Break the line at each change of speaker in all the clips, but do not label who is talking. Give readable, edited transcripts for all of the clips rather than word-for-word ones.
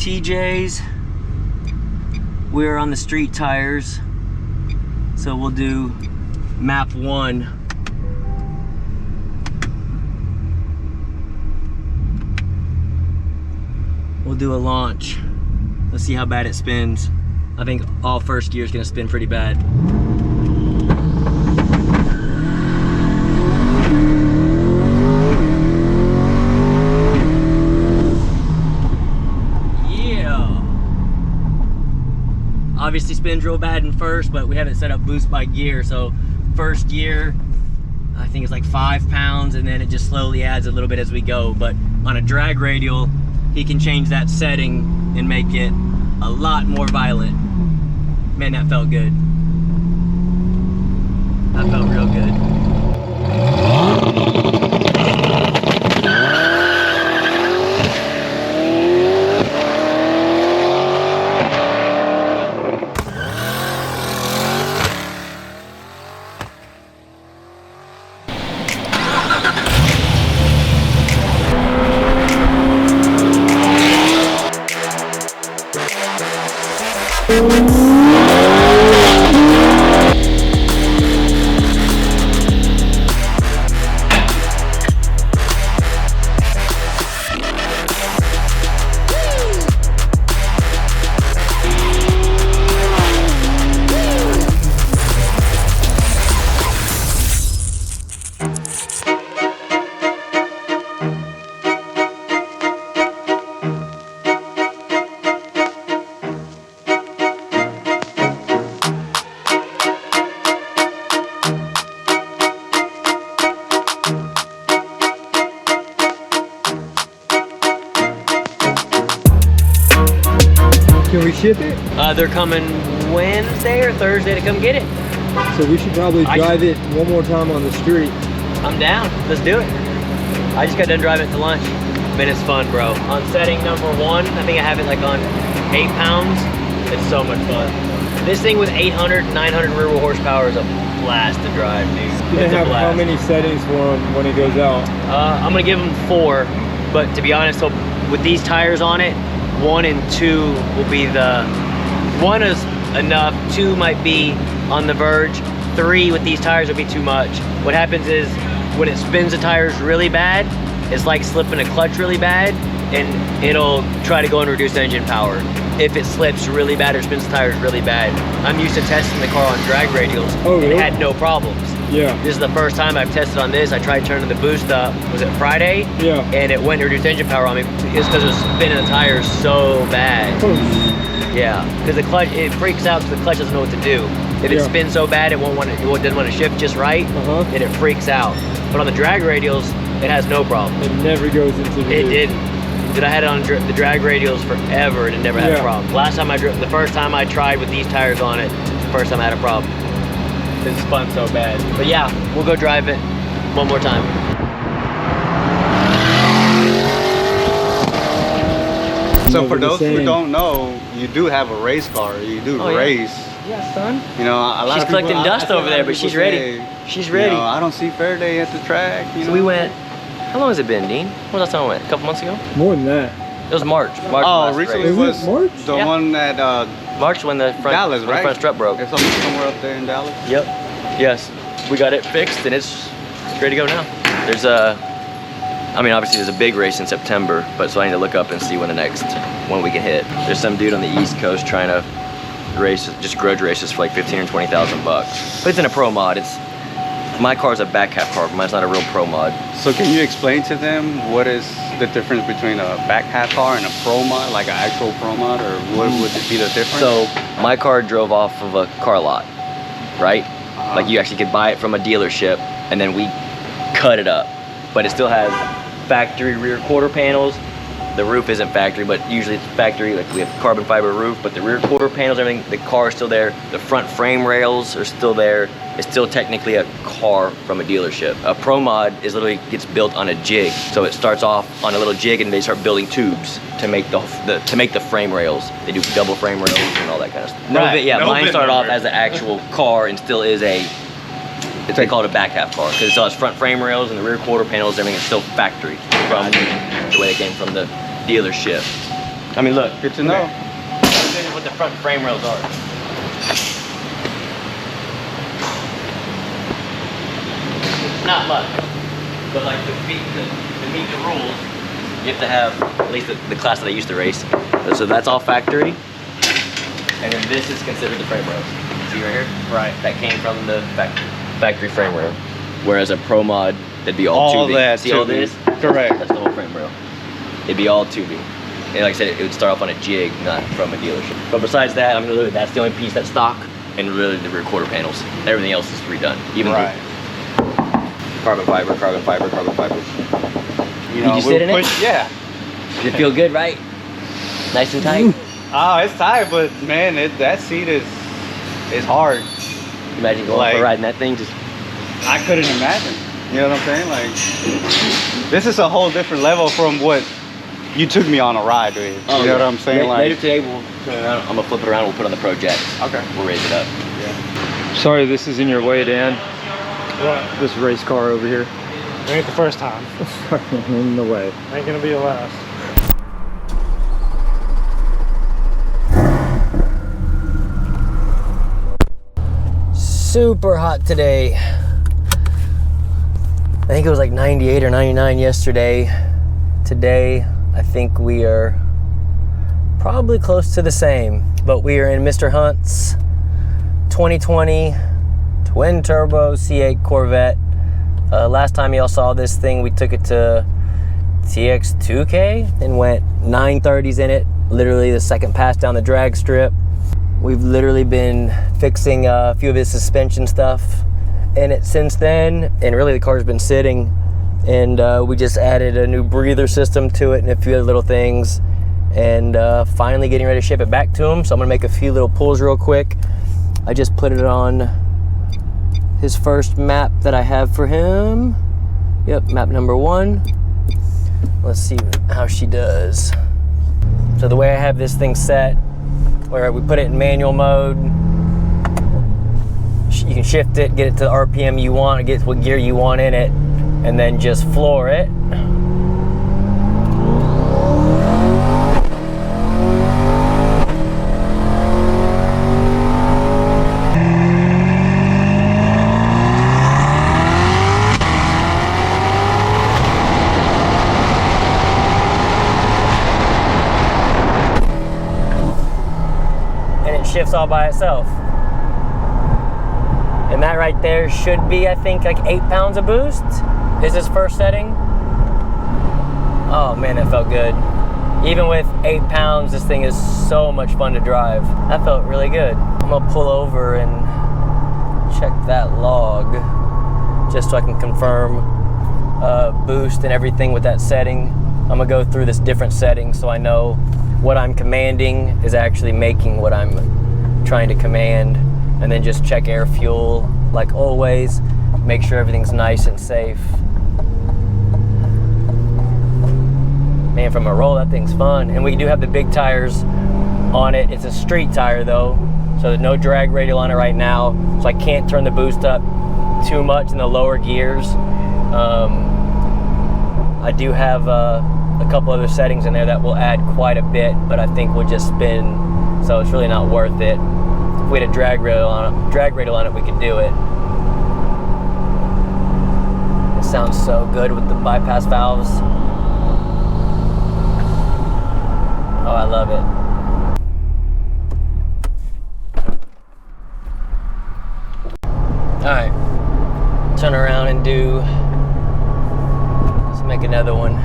TJ's. We're on the street tires, so we'll do map 1. We'll do a launch. Let's see how bad it spins. I think all first gear is gonna spin pretty bad. Obviously spins real bad in first, but we have it set up boost by gear. So first gear, I think it's like 5 pounds, and then it just slowly adds a little bit as we go. But on a drag radial, he can change that setting and make it a lot more violent. Man, that felt good. That felt real good.
Can we ship it?
They're coming Wednesday or Thursday to come get it.
So we should probably drive it one more time on the street.
I'm down. Let's do it. I just got done driving it to lunch. Man, it's fun, bro. On setting number 1, I think I have it like on 8 pounds. It's so much fun. This thing with 800, 900 rear wheel horsepower is a blast to drive, dude.
You can have how many settings for him when he goes out?
I'm gonna give him 4, but to be honest, so with these tires on it, 1 and 2 will be the, 1 is enough, 2 might be on the verge, 3 with these tires will be too much. What happens is when it spins the tires really bad, it's like slipping a clutch really bad, and it'll try to go and reduce engine power. If it slips really bad or spins the tires really bad. I'm used to testing the car on drag radials, and it had no problems.
Yeah.
This is the first time I've tested on this. I tried turning the boost up, was it Friday?
Yeah.
And it went to reduce engine power on me. It's because it was spinning the tires so bad. Yeah, because the clutch, it freaks out because the clutch doesn't know what to do. If it spins so bad, it doesn't want to shift just right, and it freaks out. But on the drag radials, it has no problem.
It never goes into the
It didn't. Dude, I had it on the drag radials forever and it never had a problem. Last time the first time I tried with these tires on it, the first time I had a problem. It spun so bad. But yeah, we'll go drive it one more time.
So for those who don't know, you do have a race car. You do race.
Yeah, son.
You know, a lot
she's
of people,
collecting dust over there, but she's ready. She's ready.
You know, I don't see Faraday at the track.
So we went. How long has it been, Dean? When was the last time we went? A couple months ago?
More than that.
It was March.
Oh, recently was
March?
The one at
March when the front
Dallas, right?
front strut broke.
It's somewhere up there in Dallas.
Yep. Yes. We got it fixed and it's ready to go now. There's I mean, obviously there's a big race in September, but so I need to look up and see when the next one we can hit. There's some dude on the East Coast trying to race, just grudge races for like 15 or 20,000 bucks. But it's in a pro mod. My car's a back half car, but mine's not a real pro mod.
So can you explain to them what is the difference between a back half car and a pro mod, like an actual pro mod, or what would be the difference?
So my car drove off of a car lot, right? Like you actually could buy it from a dealership and then we cut it up. But it still has factory rear quarter panels. The roof isn't factory, but usually it's factory. Like we have carbon fiber roof, but the rear quarter panels, everything, the car is still there. The front frame rails are still there. It's still technically a car from a dealership. A pro mod is literally gets built on a jig. So it starts off on a little jig and they start building tubes to make the frame rails. They do double frame rails and all that kind of stuff. Mine started off as an actual car and still is they call it a back half car because it still has front frame rails and the rear quarter panels, everything is still factory from the way it came from the dealership. I mean, look.
Good to know.
This is what the front frame rails are. Not much, but like to meet the rules, you have to have at least the class that I used to race. So that's all factory, and then this is considered the frame rails. See right here?
Right.
That came from the factory frame rail. Whereas a pro mod, that'd be all tubing.
That
See all this?
Correct.
That's the whole frame rail. It'd be all tubing. And like I said, it would start off on a jig, not from a dealership. But besides that, I mean, literally, that's the only piece that's stock, and really the rear quarter panels. Everything else is redone. Even
right.
Carbon fiber, carbon fiber, carbon fiber.
You know,
Did you sit in it?
Yeah.
Did it feel good, right? Nice and tight?
Oh, it's tight, but man, that seat is hard.
Imagine going for a ride in that thing. Just
I couldn't imagine. You know what I'm saying? Like, this is a whole different level from what you took me on a ride with.
Oh,
you know what I'm saying?
Later today, we'll turn it around. I'm gonna flip it around. We'll put it on the Pro Jacks.
Okay.
We'll raise it up.
Yeah.
Sorry, this is in your way, Dan.
What?
This race car over here.
It ain't the first time.
In the way.
Ain't gonna be the last.
Super hot today. I think it was like 98 or 99 yesterday. Today, I think we are probably close to the same, but we are in Mr. Hunt's 2020 twin turbo C8 Corvette. Last time y'all saw this thing, we took it to TX2K and went 930s in it, literally the second pass down the drag strip. We've literally been fixing a few of his suspension stuff in it since then, and really the car's been sitting, and we just added a new breather system to it and a few other little things, and finally getting ready to ship it back to him. So I'm gonna make a few little pulls real quick. I just put it on his first map that I have for him. Yep, map number 1. Let's see how she does. So the way I have this thing set, where we put it in manual mode, you can shift it, get it to the RPM you want, get what gear you want in it, and then just floor it. Shifts all by itself. And that right there should be, I think, like 8 pounds of boost is his first setting. Oh man, that felt good. Even with 8 pounds, this thing is so much fun to drive. That felt really good. I'm gonna pull over and check that log just so I can confirm boost and everything with that setting. I'm gonna go through this different setting so I know what I'm commanding is actually making what I'm trying to command, and then just check air fuel like always, make sure everything's nice and safe. Man, from a roll, that thing's fun. And we do have the big tires on it. It's a street tire though, so there's no drag radial on it right now, so I can't turn the boost up too much in the lower gears. I do have a couple other settings in there that will add quite a bit, but I think we'll just spin, so it's really not worth it. If we had a drag radial on it, we could do it. It sounds so good with the bypass valves. Oh, I love it. All right, turn around and do, let's make another one.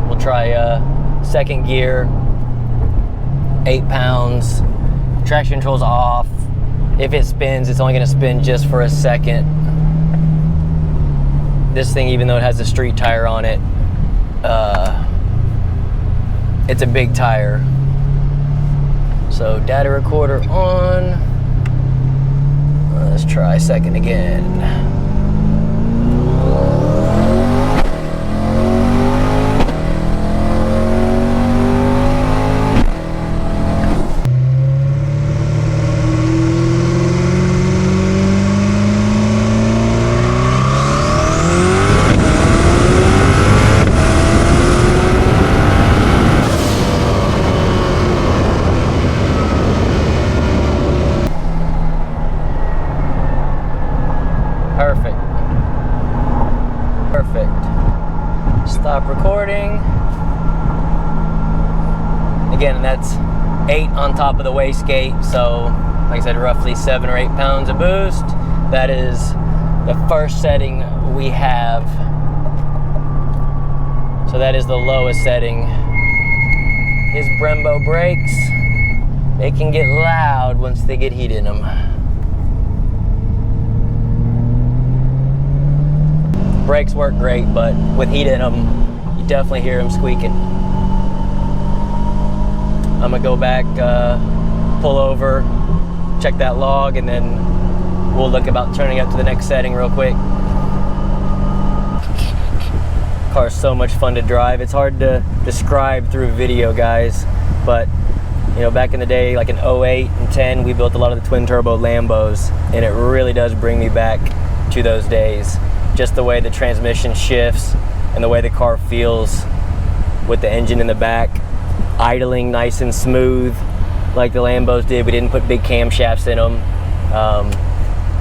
We'll try second gear, 8 pounds, traction control's off. If it spins, it's only gonna spin just for a second. This thing, even though it has a street tire on it, it's a big tire. So data recorder on. Let's try second again. recording. Again, that's 8 on top of the wastegate, so like I said, roughly 7 or 8 pounds of boost. That is the first setting we have. So that is the lowest setting. His Brembo brakes, they can get loud once they get heat in them. Brakes work great, but with heat in them, you definitely hear them squeaking. I'm gonna go back, pull over, check that log, and then we'll look about turning up to the next setting real quick. Car's so much fun to drive. It's hard to describe through video, guys, but you know, back in the day, like in 08 and 10, we built a lot of the twin turbo Lambos, and it really does bring me back to those days. Just the way the transmission shifts and the way the car feels with the engine in the back, idling nice and smooth like the Lambos did. We didn't put big camshafts in them.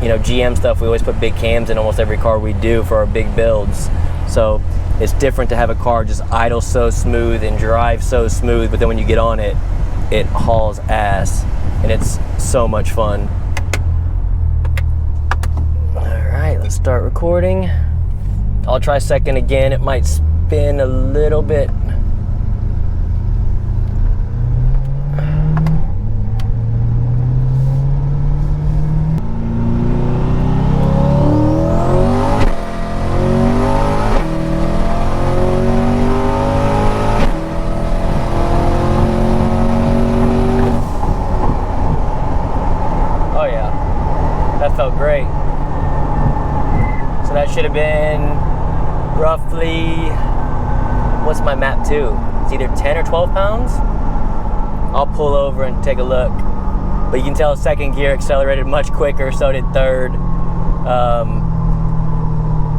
You know, GM stuff, we always put big cams in almost every car we do for our big builds. So it's different to have a car just idle so smooth and drive so smooth, but then when you get on it, it hauls ass, and it's so much fun. All right, let's start recording. I'll try second again. It might spin a little bit. Felt great. So that should have been roughly, what's my map 2? It's either 10 or 12 pounds. I'll pull over and take a look. But you can tell second gear accelerated much quicker, so did third.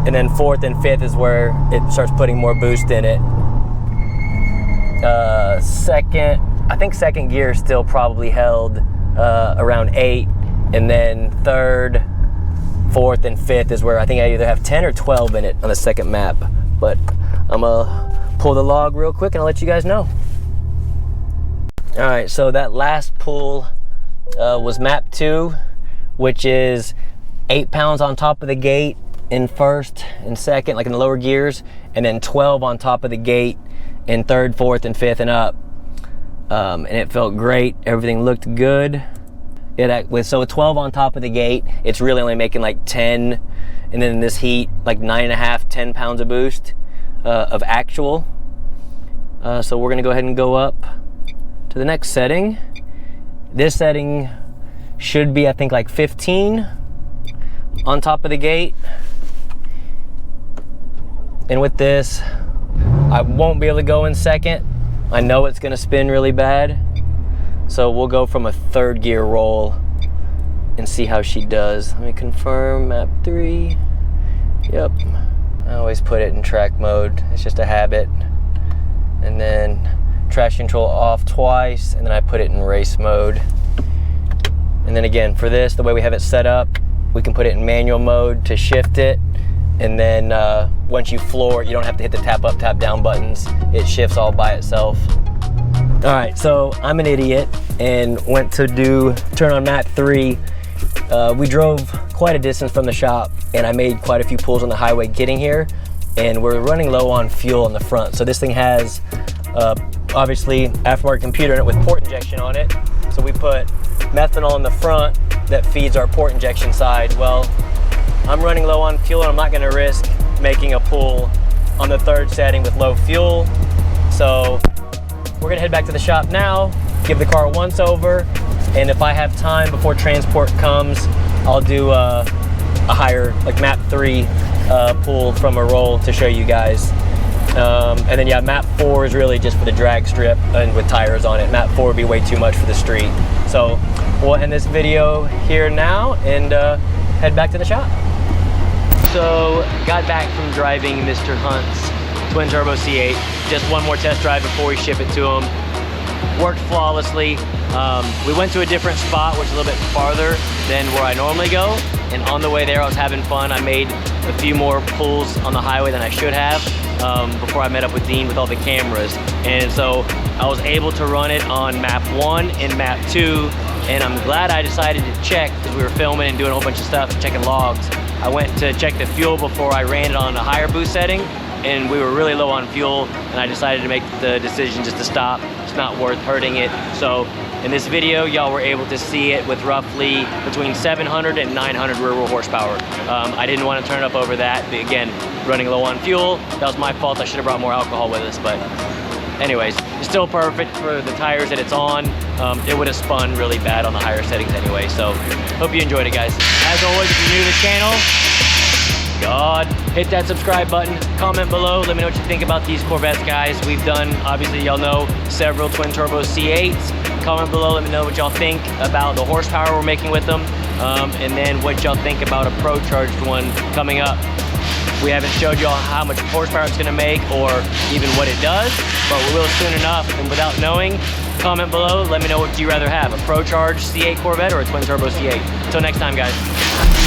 And then fourth and fifth is where it starts putting more boost in it. I think second gear still probably held around 8. And then third, fourth, and fifth is where I think I either have 10 or 12 in it on the second map. But I'm gonna pull the log real quick and I'll let you guys know. All right, so that last pull was map 2, which is 8 pounds on top of the gate in first and second, like in the lower gears, and then 12 on top of the gate in third, fourth, and fifth and up. And it felt great. Everything looked good. So with 12 on top of the gate, it's really only making like 10, and then in this heat, like 9.5, 10 pounds of boost of actual. So we're gonna go ahead and go up to the next setting. This setting should be, I think, like 15 on top of the gate. And with this, I won't be able to go in second. I know it's gonna spin really bad. So we'll go from a third gear roll and see how she does. Let me confirm, map 3. Yep. I always put it in track mode. It's just a habit. And then traction control off twice, and then I put it in race mode. And then again, for this, the way we have it set up, we can put it in manual mode to shift it. And then once you floor it, you don't have to hit the tap up, tap down buttons. It shifts all by itself. All right, so I'm an idiot and went to turn on map 3. We drove quite a distance from the shop, and I made quite a few pulls on the highway getting here, and we're running low on fuel on the front. So this thing has obviously aftermarket computer in it with port injection on it. So we put methanol in the front that feeds our port injection side. Well, I'm running low on fuel, and I'm not gonna risk making a pull on the third setting with low fuel. So we're gonna head back to the shop now, give the car a once over, and if I have time before transport comes, I'll do a higher, like map 3 pull from a roll to show you guys. And then yeah, map 4 is really just for the drag strip and with tires on it. Map 4 would be way too much for the street. So we'll end this video here now and head back to the shop. So got back from driving Mr. Hunt's twin turbo C8. Just one more test drive before we ship it to him. Worked flawlessly. We went to a different spot, which is a little bit farther than where I normally go. And on the way there, I was having fun. I made a few more pulls on the highway than I should have. before I met up with Dean with all the cameras. And so I was able to run it on map 1 and map 2, and I'm glad I decided to check, because we were filming and doing a whole bunch of stuff and checking logs. I went to check the fuel before I ran it on a higher boost setting, and we were really low on fuel, and I decided to make the decision just to stop. It's not worth hurting it. So in this video, y'all were able to see it with roughly between 700 and 900 rear wheel horsepower. I didn't want to turn it up over that, but again, running low on fuel, that was my fault. I should have brought more alcohol with us, but anyways, it's still perfect for the tires that it's on. It would have spun really bad on the higher settings anyway, so hope you enjoyed it, guys. As always, if you're new to the channel, hit that subscribe button, comment below, let me know what you think about these Corvettes, guys. We've done, obviously y'all know, several twin turbo C8s. Comment below, let me know what y'all think about the horsepower we're making with them, and then what y'all think about a Pro Charged one coming up. We haven't showed y'all how much horsepower it's gonna make or even what it does, but we will soon enough. And without knowing, comment below, let me know what you rather have, a Pro Charged C8 Corvette or a twin turbo C8. Until next time, guys.